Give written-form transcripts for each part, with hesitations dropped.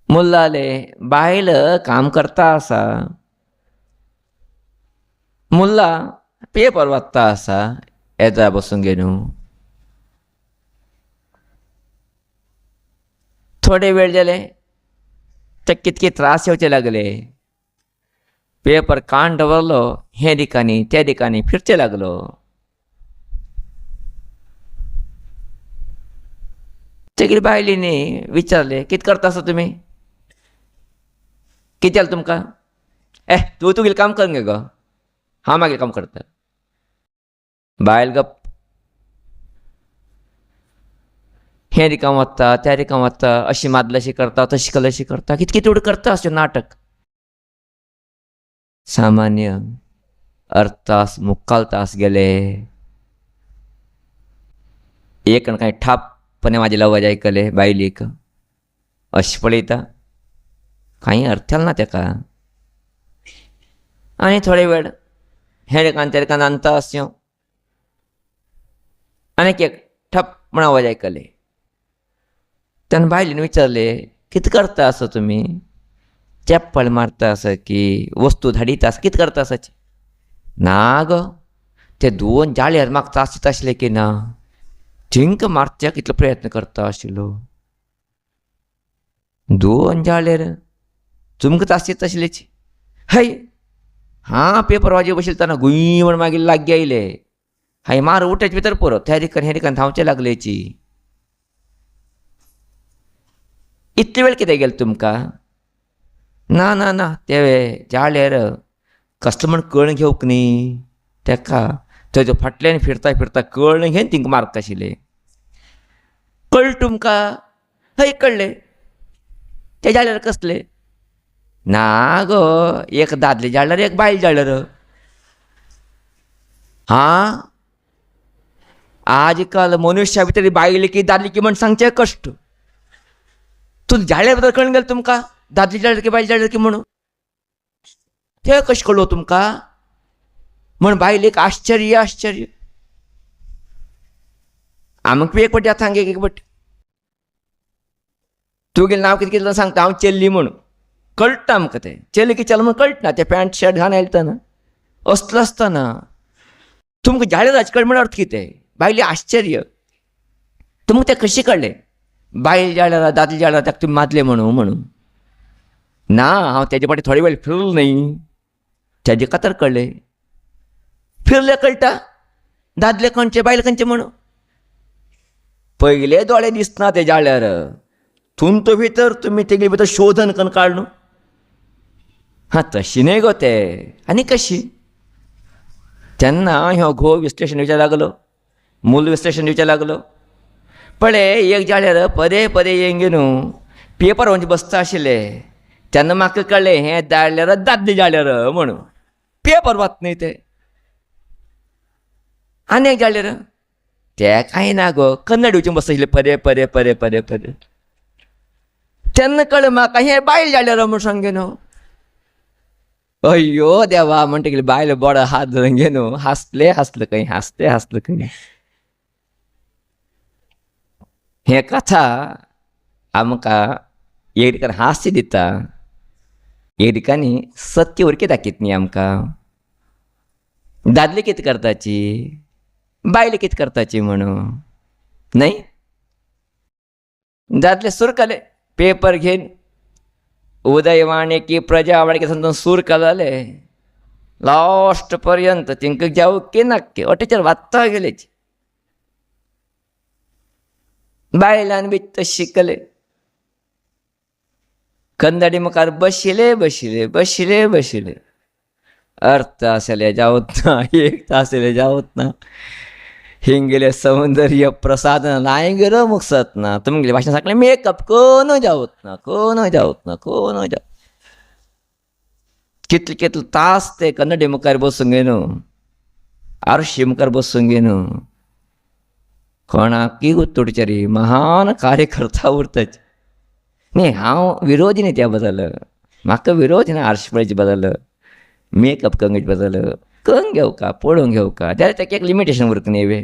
मुल्लाले बायल काम करता आसा, मुल्ला पेपर वाचता आसा, येता बसून घेवन थोडे वेळ जाले ते कितके त्रास येवचे लागले. पेपर काण दवरलो, हे दिकांनी त्या दिकांनी फिरचे लागलो. तेगेर बायलींनी विचारले, कित करता आसा तुमी? कितें जालें तुमकां? तूं तुगेलें काम कर गे गो, हांव मागीर काम करता. बायल गप. हे रिकाम वता, त्या रिकाम वता, अशी मादलाशी करता, तशी कलशी करता, कितें कितें उड करता अशें नाटक. सामान्य अर्तास मुक्काल तास गेले. एक कांय ठापपणे म्हाजे आवाज आयकले बायलीक. अशें पळयता कांय अर्थाल ना तेका. आनी थोडे वेळ हे रिकान त्या रिकान रांदता आसयो. आनीक एक ठप म्हण आवाज आयकले. तेन्ना बायलीन विचारले, कितें करता आसा तुमी? चेप्पल मारता आसा की वस्तू धाडिता आसा, कितें करता आसाचे? ना गो, ते 2 जाळ्यार म्हाका त्रास आसले की ना, थिंक मारच्याक इतलो प्रयत्न करता आशिल्लो. 2 जाळ्यार तुमकां त्रास येता आशिल्लेची? हय, हां पेपर वाजे बशिल्ताना गुंय म्हण मागीर लागीं आयले. हाय मार उठ्याचे भितर परत त्या रिकान हे रिकान धांवचे लागलेची. इतले वेळ कितें गेलो तुमकां? ना ना ना, ते जाळ्यार कसलो म्हण कर्ण घेवंक न्ही तेका, थंय फाटल्यान फिरता फिरता कर्ण घेवन तिंका मारता आशिल्ले. कळ्ळें तुमकां? हय कळ्ळें. ते जाळ्यार कसले? ना गो, एक दादले जाळ्यार एक बायल जाळ्यार. हां, आज काल मनुश्या भितर बायली की दादली की म्हण सांगचे कश्ट. तूं जाळ्या बद्दल कळून गेलें तुमकां? दादली जाळ्यार की बायल जाळ्यार की म्हणून ते कशें कळ्ळो तुमकां? म्हण बायलेक आश्चर्य आश्चर्य. आमकां एक फावटी आतां सांग एक फावटी. तुगेलें नांव कितें कितें सांगता हांव चेल्ली म्हणून. कळटा आमकां तें. चेल्ली की चल म्हण कळटा. ते पॅन्ट शर्ट घालून आयलतना असलो आसतना तुमकां जाळ्यार हाचे कळ्ळें म्हण अर्थ कितें? बायली आश्चर्य. तुमकां तें कशें कळ्ळें? बायल जाळ्यार दादले जाळ्यार ताका तुमी मारले म्हणून. ना, हांव तेजे फाटीं थोडे वेळ फिरलो न्ही, तेजे खातीर कळ्ळें. फिरले कळटा दादले खंयचे बायल खंयचे म्हणून. पयले दोळे दिसना ते जाळ्यार, तुमचे भितर तुमी तेगे भितर शोधन करून काडलो. हां तशी न्हय गो ते. आनी कशी? तेन्ना ह्यो घोव विश्लेशण दिवचे लागलो, मूल विश्लेशण दिवचे लागलो. पळय एक जाळ्यार पदे पदे येंगे न्हू पेपर म्हणजे बसता आशिल्ले. तेन्ना म्हाका कळ्ळें हें जाळ्यार दादले जाळ्यार म्हणून. पेपर वाच न्ही ते. आनी एक जाळ्यार ते कांय ना गो, कन्नड दिवचें बसता पदे पदे पदे पदे पदे. तेन्ना कळ्ळें म्हाका हें बायल जाळ्यार म्हूण सांगे न्हू. अय्यो देवा म्हणटकीर बायल बडो हात धरून घे न्हू हांसले खंय. हे कथा आमकां एक दिकान हास्य दिता, एक दिकांनी सत्य उरकी दाखयता न्ही आमकां. दादले कितें करताची, बायल कितें करताची म्हणून न्हय. दादले सुरकले पेपर घेवन उदयवाणी की प्रजावाणी की समजून सुरकले. लास्ट पर्यंत तिंका जेवके नाक्के अटेचेर वाचता गेलेची. बायलान बी तशी कन्नडी मुखार बशिले. अर्थ आसले जावत ना, एक आसले जावत ना. हिंगेले सौंदर्य प्रसाधन लायंगेरो मुखसत ना. तुमगेले भाशेन सांगलें मेकअप कोण जावत ना. कितले तास ते कन्नडी मुखार बसूंक गे न्हू, आरशी मुखार बसूंक गे न्हू. कोणाकी उत्तोडच्यारी महान कार्यकर्ता उरताचे न्ही. हांव विरोधी न्ही त्या बद्दल. म्हाका विरोध ना आरशी पळोवचे बद्दल, मेकअप करूंक बद्दल. करून घेवका, पळोवंक घेवका. जाल्यार ताका एक लिमिटेशन उरता न्ही.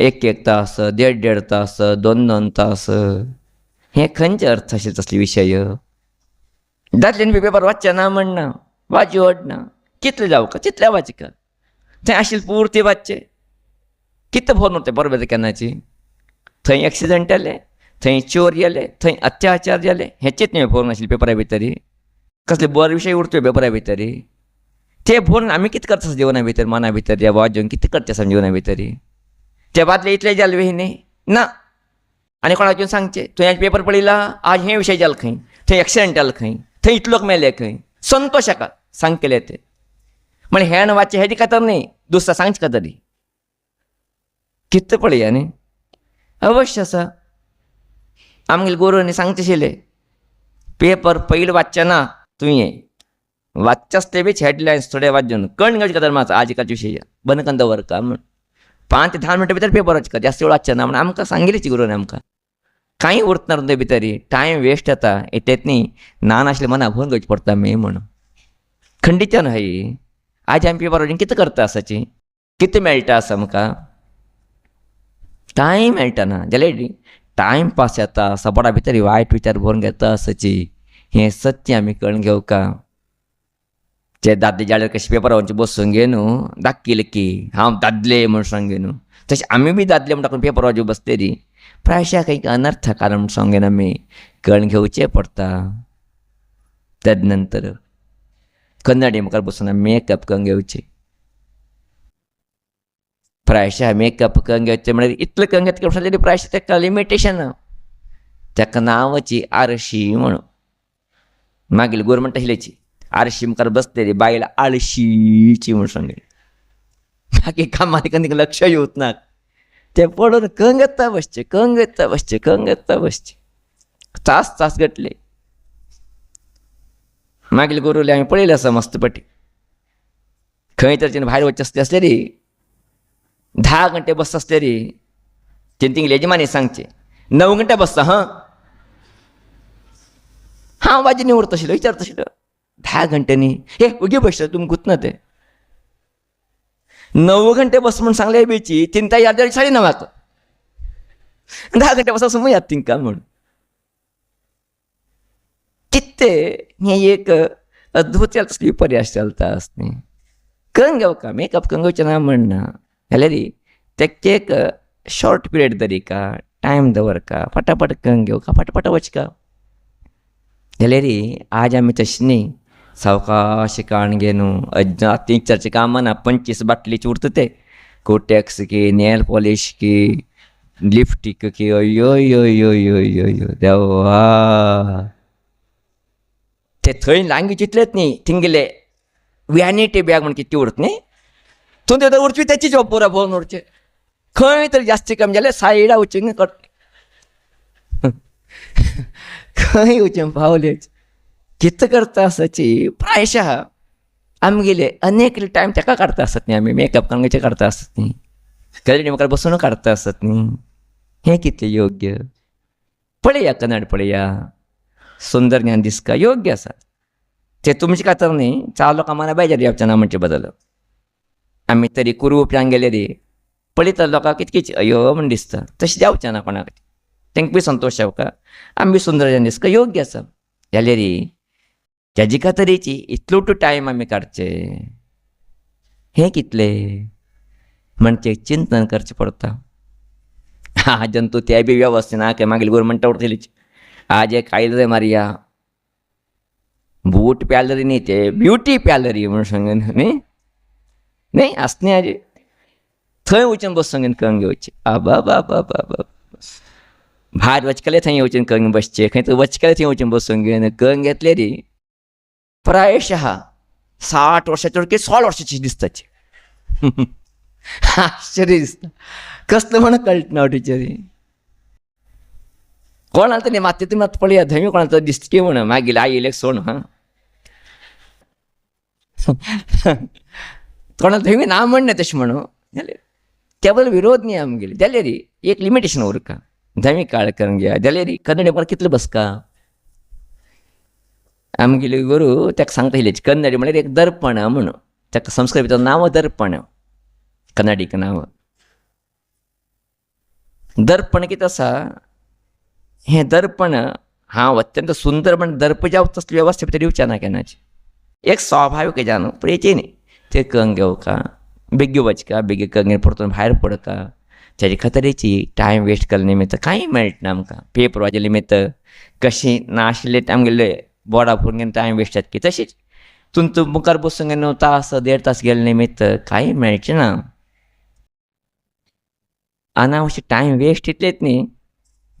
एक तास, 1.5 तास, 2 तास हे खंयचे अर्थ आशिल्ले तसले विशय दादल्यान पेपर वाचचे ना म्हणना वाची ओडना कितले जावं तितल्या वाचका थंय आशिल्ले पुर्ती वाचचे कितें भोर उरते बरोबर केन्नाची थंय एक्सिडंट जाले थंय चोर जाले थंय अत्याचार जाले हेचेच न्ही भोर नाशिल्ले पेपरा भितर कसले बरे विशय उरतले पेपरा भितर ते भोवन आमी कितें करता जिवना भितर मना भितर या वाजोवन कितें करता आसा जिवना भितर ते बादले इतले जाले वे न्ही ना आनी कोणाक वचून सांगचे तुवें आज पेपर पळयला आज हे विशय जाले खंय थंय एक्सिडंट जाले खंय थंय इतलो लोक मेले खंय संतोश हाका सांग केले ते म्हण हें वाचचे हेजी खातर न्ही दुसरा सांगचे खातर कितें पळया न्ही अवश्य आसा आमगेले गोरोनी सांगचे आशिल्ले पेपर पयलीं वाचचे ना तुवें वाचचे आसते बीच हेडलायन्स थोडे वाजून कण घेवचे खातर मात आज एकाच विशय बंद करून दवरका म्हण 5 ते 10 मिनटां भितर पेपर वाचका जास्त वेळ वाचचे ना म्हण आमकां सांगिल्लेची गुरुनी आमकां कांय उरतना ते भितर टायम वेस्ट जाता येतेत न्ही ना नाशिल्ले मना भोवन घेवचें पडटा मे म्हणून खंडीच्या न्हय आज आमी पेपर वाचून कितें करता आसाची कितें मेळटा आसा आमकां टायम मेळटा ना जाल्यार टायम पास जाता सपोटा भितर वायट विचार भरून घेता आसाची हें सत्य आमी कळून घेवका ते दादले जाल्यार कशें पेपरावरचे बसून घे न्हू दाखयलें की हांव दादले म्हूण सांगे न्हू तशें आमी बी दादले म्हणटा पेपर वाजो बसतरी प्रायशा खंय अनर्थ कारण म्हूण सांगेन आमी कळून घेवचें पडटा तेज नंतर कन्नडी मुखार बसून आमी मेकअप करून घेवचें प्रायशा मेकअप करून घेवचें म्हळ्यार इतलें करून घेतलें जाल्यार प्रायशा ताका लिमिटेशन ताका नांवाची आरशी म्हणून मागीर गोरमेंट आशिल्लेची आरशी मुखार बसतली बायल आळशीची म्हूण सांगली बाकी कामाक कधी लक्ष येवच ना ते पडून कंग येता बसचे कंग येता बसचे कंग येता बसचे तास घटले मागीर गोरुले आमी पळयले आसा मस्त पटी खंय तर भायर वचचे आसले आसलेली 10 घंटे बसता आसलेली तिंगा यजमानी सांगचे 9 घंटे बसता हांव वाजी निवडता आशिल्लो विचारता आशिल्लो 10 घंटे हे उगी बसता तुमी गुतना ते 9 घंटे बस म्हणून सांगले बेची तिंता याद 9:30 10 घंटे बसा समज याद तिंका म्हणून कित्ते हे एक अद्भुत तसली पर्याय चलता आसनी करून घेवका मेकअप करून घेवचें ना म्हणना जाल्यार तेका एक शॉर्ट पिरियड तरी का टायम दवरका फटाफट करून घेवका फटाफट वचका जाल्यार आज आमी तशें न्ही सावकाश काण घे न्हू अज्जा 3-4 कामां ना 25 बाटलीचे उरता ते कोटॅक्स की नेल पॉलिश की लिपस्टिक की अयो यो यो यो यो यो देवा ते थंय लांगी चितलेत न्ही थिंगले वॅनिटी बॅग म्हण कितें उरता न्ही तूं ते उरची तेची जॉब पुरा भोवन उरचें खंय तरी जास्ती कमी जाल्यार सायडा वचूंक कट खंय वचून पावले कितें करता आसाची प्रायशा आमगेले अनेक टायम ताका काडटा आसत न्ही आमी मेकअप करून काडटा आसत न्ही गॅलरी मुखार बसून काडटा आसत न्ही हें कितलें योग्य पळया कन्नड पळया सुंदर ज्ञान दिसका योग्य आसा ते तुमचे खातर न्ही 4 लोकां मना बेजार येवचें ना म्हणचे बदल आमी तरी कुरूप्यांक गेले रे पळयता लोकांक कितकीच अयो म्हण दिसता तशें जावचें ना कोणाक तांकां बी संतोश जावका आमी बी सुंदर ज्ञान दिसका योग्य आसा जाल्यार तेजे खातीरची इतलो टायम आमी काडचे हें कितलें म्हणजे चिंतन करचें पडटा जंतू ते बी वेवस्थीत ना के मागीर गोरमेंटा उरतलीच आज एक आयले रे मारया बूट पॅलरी न्ही ते ब्युटी पॅलरी म्हणून सांगन न्ही आसनी आज थंय वचून बसून करून घेवचें आबा बाबा बाबा भायर वचकले थंय वचून करून बसचें खंय तर वचकले थंय वचून बसून घेवन करून घेतले रे प्रायशः 60 वर्साचे की 16 वर्साची दिसताची आश्चर्य दिसता कसलं म्हणून कळना टिचरी कोणाला तरी माती मात पळया धमी कोणाला तर दिसते म्हण मागीर आईले सोड कोणाला धमी ना म्हणणे तशें म्हणून जाल्यार त्या बद्दल विरोध न्ही आमगेले जाल्यार एक लिमिटेशन उरका धमी काळ करून घ्या जाल्यार कन्नडी पण कितले बसका आमगेले गुरू ताका सांगता येयलें कन्नडी म्हळ्यार एक दर्पण म्हणून ताका संस्कृत भितर नांव दर्पण कन्नडीक नांव दर्पण कितें आसा हें दर्पण हांव अत्यंत सुंदर म्हण दर्प जावं तसली वेवस्था भितर येवचें ना केन्नाची. एक स्वाभाविक जावन पळयची न्ही ते कंग घेवका बेगी वचका बेगी कंगेर परतून भायर पडका तेजे खातीरची टायम वेस्ट केल्या निमित्त कांय मेळटना आमकां. पेपर वाजे निमित्त कशी नाशिल्ले आमगेले बोर्डा पळोवन घेवन टायम वेस्ट जाता की तशीच तूं मुखार बसून घेवन तास 1.5 तास गेले निमित्त कांय मेळचें ना. अनावश्यक टायम वेस्ट इतलेच न्ही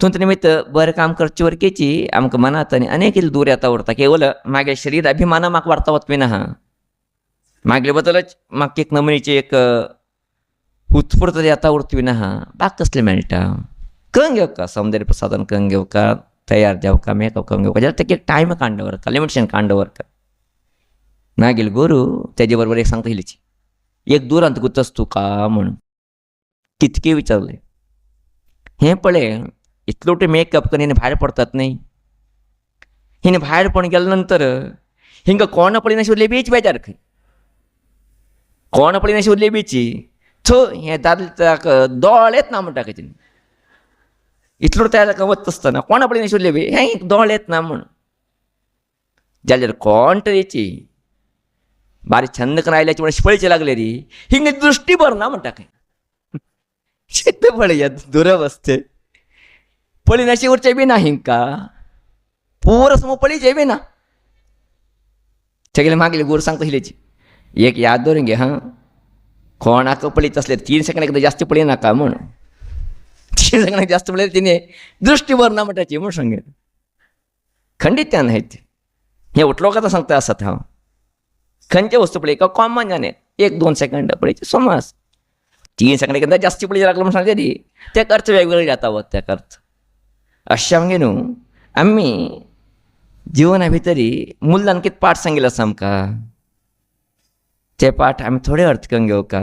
तुमच्या निमित्त बरें काम करचे वरकेची आमकां मनांत आनी अनेक कितें दूर येता उरता केवळ मागे शरीर अभिमाना म्हाका वाडता वचपी ना. मागले बद्दलच म्हाका एक नमनीची एक उत्स्फूर्त येता उरतवी ना. म्हाका कसलें मेळटा कंग घेवका सौंदर्य प्रसाधन कंग घेवका तयार जावका मेकअप कंग घेवका जाल्यार तेका एक टायम कांड वरका लिमिटेशन कांड वरका. नागेल गुरू तेजे बरोबर एक सांगता हिलीची एक दुरांत गुतस तुका म्हणून कितके विचारले हें पळय इतलो ते मेकअप करून हिने भायर पडतात न्ही. हिने भायर पडून गेले नंतर हिंका कोण पळय नाशिल्ली लेबीची बेजार खंय कोण पळय नाशिल्ली लेबीची थो हें दादले ताका दोळेच ना म्हणटा खंय इतलो तयार ताका वता आसतना कोण पळय नाशिल्ली लेबी हें दोळेच ना म्हण जाल्यार कोण तरेची बारी छंद करून आयल्याची म्हण पळयचे लागले री हिंग दृश्टी भरना म्हणटा खंय शेत पळय दुरवस्थे पळय नाशी उरचे बी ना हिंका पुरो समोर पळयचे बी ना. तेगेले मागले गोर सांगता हिलेची एक याद दवरून घे हां कोणाक पळयत असले 3 सेकंड एकदा जास्त पळय नाका म्हण 3 सेकंड जास्त पळय तिने दृश्टी भरना म्हणटाची म्हण सांगेन खंडित्यान आहेत हे उठलो का सांगता आसात हांव खंयचे वस्तू पळय का कॉमन जाणे 1-2 सेकंड पळयचे समज 3 सेकंड एकदा जास्त पळय लागलो म्हण सांगते ती ते खर्च वेगवेगळे जाता वत त्या खर्च अशें आमगे न्हू आमी जिवना भितरी मुल्लान कितें पाठ सांगिल्लो आसा आमकां ते पाठ आमी थोडे अर्थ करून घेवका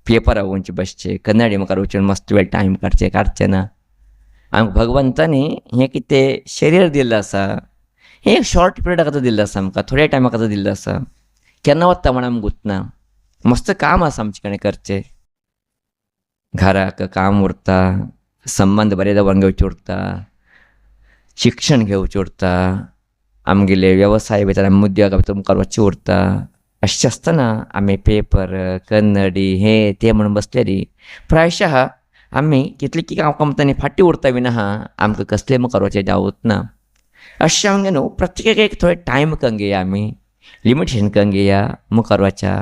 पेपरार वचचे बसचे कन्नडी मुखार वचून मस्त वेळ टायम काडचे ना. आमकां भगवंतानी हें कितें शरीर दिल्लें आसा हें एक शॉर्ट पिरियडा खातीर दिल्लें आसा आमकां थोड्या टायमा खातीर दिल्लें आसा केन्ना वता म्हण आमकां गुंतना मस्त काम आसा आमचे कडेन करचें घराक काम उरता संबंद बरे जावन घेवचे उरता शिक्षण घेवचें उरता आमगेले वेवसाय भितर आमी उद्योगा भितर मुखार वचचें उरता. अशें आसतना आमी पेपर कन्नडी हें तें म्हणून बसलेली प्रायशः आमी कितले की कामतांनी फाटीं उरता बीन आहा आमकां कसलें मुखार वचचें जावूच ना. अशें आमगे न्हू प्रत्येकाक एक थोडे टायम करून घेया आमी लिमिटेशन करून घेया मुखार वचा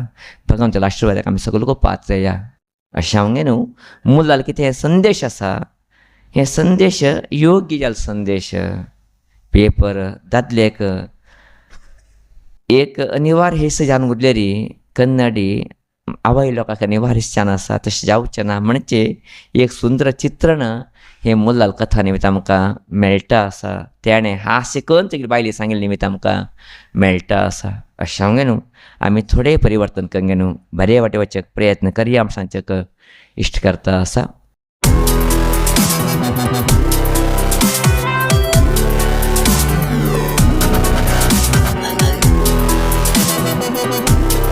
भगवंताच्या आशिर्वादाक आमी सगळो पावच जाया. अशें आमगे न्हू मुलाल कितें हे संदेश आसा हे संदेश योग्य जाल संदेश पेपर दादल्याक एक अनिवार्य हिस्सो जावन उरले री कन्नडी आवय लोकांक अनिवार्य हिस्सान आसा तशें जावचें ना म्हणजे एक सुंदर चित्रण हे मुलाल कथा निमित्त आमकां मेळटा आसा तेणें हास्य करून तेगे बायले सांगिल्ले निमित्त आमकां मेळटा आसा. अशें आमगे न्हू आमी थोडे परिवर्तन करून न्हू बरे वाटे वचपाक प्रयत्न करया आम सांगचेक इश्ट करता आसा.